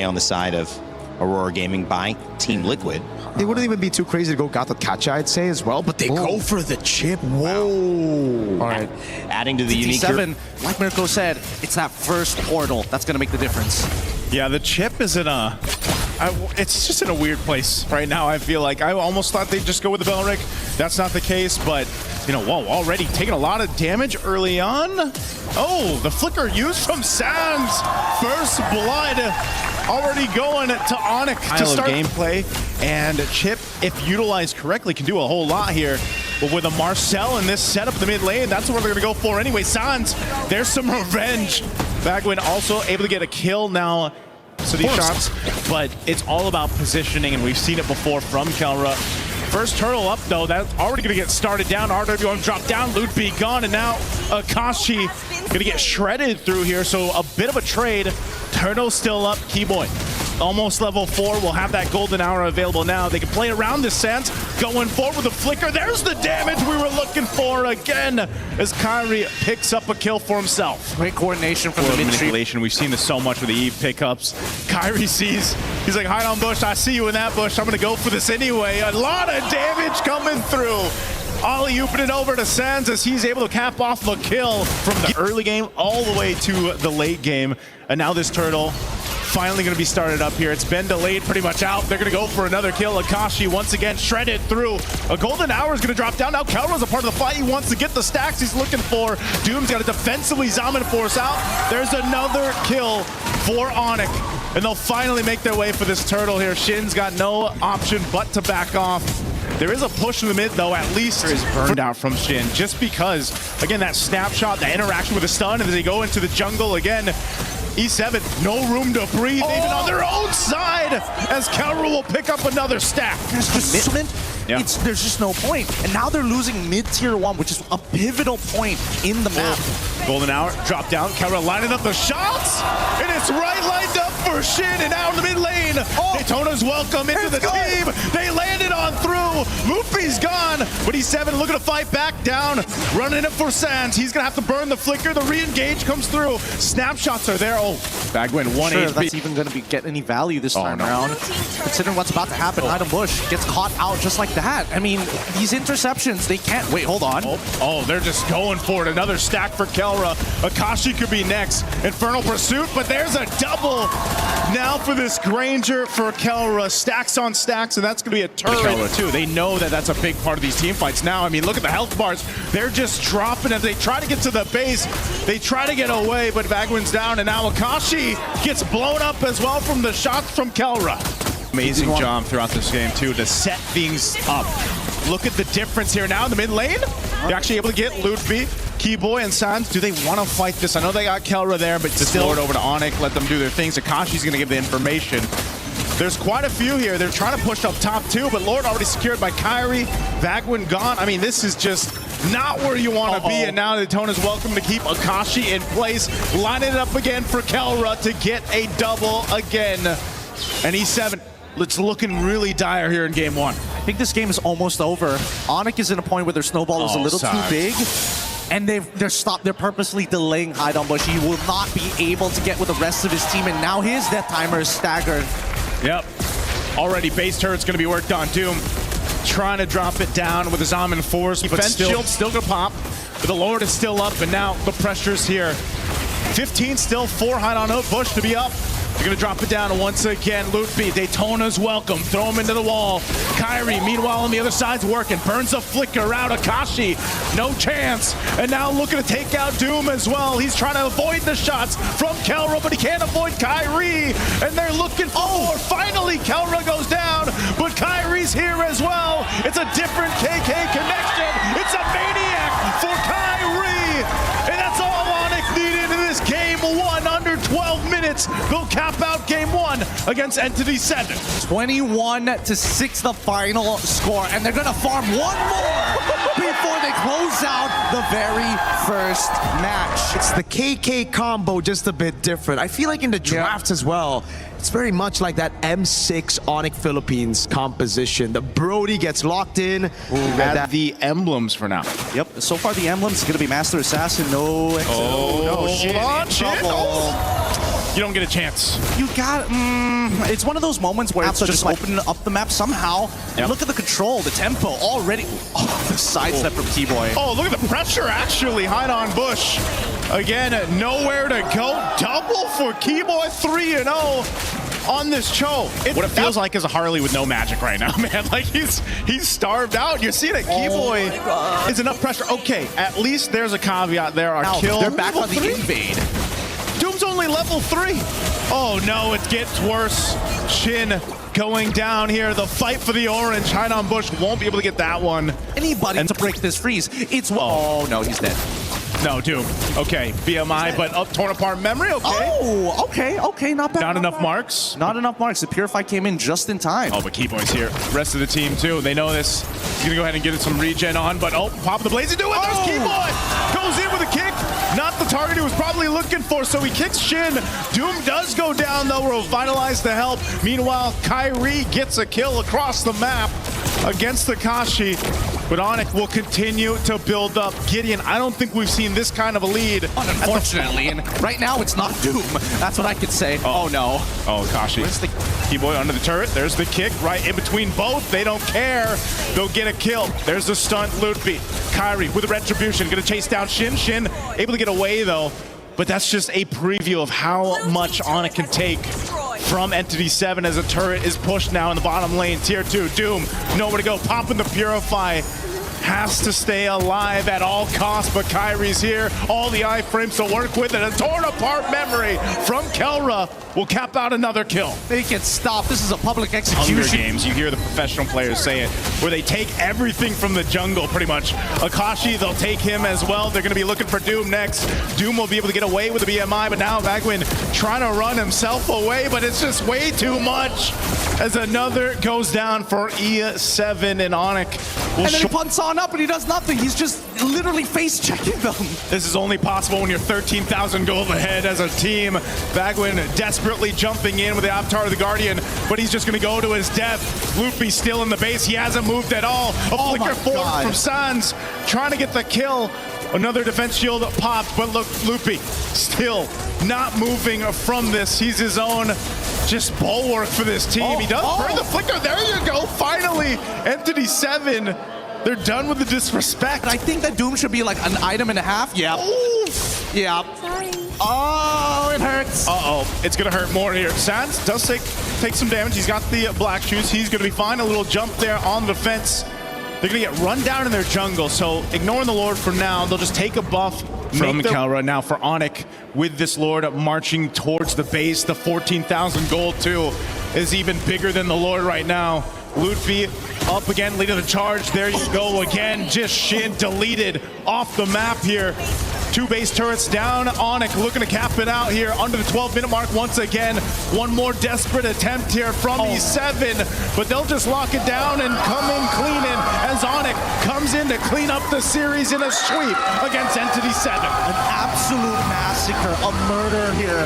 on the side of Aurora Gaming by Team Liquid. They wouldn't even be too crazy to go Gato Kacha, I'd say, as well, but they go for the chip. Whoa. All right. Adding to the unique... ENTITY7, like Mirko said, it's that first portal that's going to make the difference. Yeah, the chip is in a... it's just in a weird place right now, I feel like. I almost thought they'd just go with the Belric. That's not the case, but, you know, whoa, already taking a lot of damage early on. Oh, the flicker used from Sands. First blood already going to ONIC to start gameplay. And Chip, if utilized correctly, can do a whole lot here. But with a Marcel in this setup in the mid lane, that's what they're going to go for anyway. Sands, there's some revenge. Bagwin also able to get a kill now. So these shots, but it's all about positioning, and we've seen it before from Kelra. First turtle up though, that's already gonna get started down. RWM dropped down, Loot B gone, and now Akashi gonna get shredded through here. So a bit of a trade. Turtle still up, Keyboy. Almost level 4, will have that golden hour available now. They can play around this Sands, going forward with the flicker. There's the damage we were looking for again, as Kyrie picks up a kill for himself. Great coordination from the manipulation. We've seen this so much with the Eve pickups. Kyrie sees, he's like, hide on bush, I see you in that bush, I'm gonna go for this anyway. A lot of damage coming through. Alley-ooping it over to Sands as he's able to cap off the kill from the early game all the way to the late game. And now this turtle finally going to be started up here. It's been delayed pretty much out. They're going to go for another kill. Akashi once again shredded through. A golden hour is going to drop down. Now Kelra's a part of the fight. He wants to get the stacks he's looking for. Doom's got to defensively Zaman force out. There's another kill for ONIC. And they'll finally make their way for this turtle here. Shin's got no option but to back off. There is a push in the mid, though, at least is burned out from Shin, just because, again, that snapshot, that interaction with the stun, and as they go into the jungle again, E7, no room to breathe, even on their own side, as Kelra will pick up another stack. There's just there's just no point. And now they're losing mid-tier 1, which is a pivotal point in the map. Golden hour, drop down, Kelra lining up the shots, and it's right lined up for Shin, and now in the mid lane, Daytona's welcome into the team. They landed on through. Luffy's gone, but E7 looking to fight back down, running it for Sands. He's gonna have to burn the flicker. The re-engage comes through. Snapshots are there. Oh, Bagwin, 1 HP. That's even gonna get any value this time around. Considering what's about to happen, Item Bush gets caught out just like that. I mean, these interceptions, they can't wait. Hold on. Oh, they're just going for it. Another stack for Kelra. Akashi could be next. Infernal Pursuit, but there's a double now for this Granger for Kelra. Stacks on stacks, and that's going to be a turret too. They know that that's a big part of these team fights now. I mean, look at the health bars. They're just dropping as they try to get to the base. They try to get away, but Bagwin's down, and now Akashi gets blown up as well from the shots from Kelra. Amazing job throughout this game too to set things up. Look at the difference here now in the mid lane. You're actually able to get Loot B. Keyboy and Sands, do they want to fight this? I know they got Kelra there, but still over to ONIC, let them do their things. Akashi's going to give the information. There's quite a few here. They're trying to push up top too, but Lord already secured by Kyrie. Bagwin gone. I mean, this is just not where you want to be, and now Daytona's welcome to keep Akashi in place. Line it up again for Kelra to get a double again. And E7, it's looking really dire here in game 1. I think this game is almost over. ONIC is in a point where their snowball is a little too big. And they're purposely delaying Hide on Bush. He will not be able to get with the rest of his team, and now his death timer is staggered. Yep. Already base turret's gonna be worked on. Doom trying to drop it down with his Zaman force, but still gonna pop. But the Lord is still up, and now the pressure's here. 15 still, 4 Hide on Bush to be up. They're gonna drop it down once again. Loot B, Daytona's welcome. Throw him into the wall. Kyrie, meanwhile, on the other side's working. Burns a flicker out. Akashi, no chance. And now looking to take out Doom as well. He's trying to avoid the shots from Kelra, but he can't avoid Kyrie. And they're looking for more. Finally, Kelra goes down, but Kyrie's here as well. It's a different KK connection. It's a maniac for Kyrie. And that's all ONIC needed in this game 1. Under 12 minutes, they'll cap out game 1 against ENTITY7. 21-6 the final score, and they're gonna farm one more before they close out the very first match. It's the KK combo, just a bit different. I feel like in the drafts as well, it's very much like that M6 ONIC Philippines composition. The Brody gets locked in. Add the emblems for now. Yep, so far the emblems is gonna be Master Assassin. No, no, shit. you don't get a chance. You got, it's one of those moments where it's just opening up the map somehow. Yep. Look at the control, the tempo already. Oh, the sidestep from Keyboy. Oh, look at the pressure actually. Hide on Bush. Again, nowhere to go. Double for Keyboy, 3-0. On this Cho. What it feels like is a Harley with no magic right now, man. Like he's starved out. You're seeing it. Keyboy is enough pressure. Okay, at least there's a caveat there. Our kill. They're back on the invade. Doom's only level 3. Oh no, it gets worse. Shin going down here. The fight for the orange. Hide on Bush won't be able to get that one. Anybody to break this freeze. It's oh no, he's dead. No, Doom. Okay, BMI, but torn apart memory. Okay. Oh, okay, not bad. Not enough marks. Not enough marks. The Purify came in just in time. Oh, but Keyboy's here. Rest of the team too. They know this. He's gonna go ahead and get some regen on, but pop the blaze into it. There's Keyboy. Goes in with a kick. Not the target he was probably looking for, so he kicks Shin. Doom does go down though. We'll finalize the help. Meanwhile, Kyrie gets a kill across the map against the Kashi. But ONIC will continue to build up. Gideon, I don't think we've seen this kind of a lead. Unfortunately, and right now it's not Doom. That's what I could say. Oh no. Oh, Kashi. Where's the Keyboy under the turret. There's the kick right in between both. They don't care. They'll get a kill. There's the stunt Lootby. Kyrie with a retribution. Gonna chase down Shin. Shin able to get away though. But that's just a preview of how much ONIC can take from ENTITY7 as a turret is pushed now in the bottom lane. Tier 2, Doom, nowhere to go. Popping the Purify. Has to stay alive at all costs, but Kyrie's here. All the iframes to work with, and a torn apart memory from Kelra will cap out another kill. Make it stop. This is a public execution. Hunger Games, you hear the professional players say it, where they take everything from the jungle, pretty much. Akashi, they'll take him as well. They're gonna be looking for Doom next. Doom will be able to get away with the BMI, but now Bagwin trying to run himself away, but it's just way too much. As another goes down for E7 and ONIC. And then he punts on up and he does nothing. He's just literally face checking them. This is only possible when you're 13,000 gold ahead as a team. Bagwin desperately jumping in with the Avatar of the Guardian, but he's just going to go to his death. Loopy still in the base. He hasn't moved at all. A flicker forward from Sans, trying to get the kill. Another defense shield popped, but look, Loopy still not moving from this. He's his own just bulwark for this team. He does burn the flicker. There you go. Finally, ENTITY7. They're done with the disrespect. I think that Doom should be like an item and a half. Yep. Oof. Yep. Sorry. Oh, it hurts. Uh-oh. It's going to hurt more here. Sans does take some damage. He's got the black shoes. He's going to be fine. A little jump there on the fence. They're going to get run down in their jungle, so ignoring the Lord for now. They'll just take a buff from Kelra. Now for ONIC, with this Lord marching towards the base, the 14,000 gold too is even bigger than the Lord right now. Lootby up again, leading the charge. There you go again. Just Shin deleted off the map here. 2 base turrets down. ONIC looking to cap it out here under the 12-minute mark once again. One more desperate attempt here from E7, but they'll just lock it down and come in cleaning as ONIC comes in to clean up the series in a sweep against ENTITY7. An absolute massacre, a murder here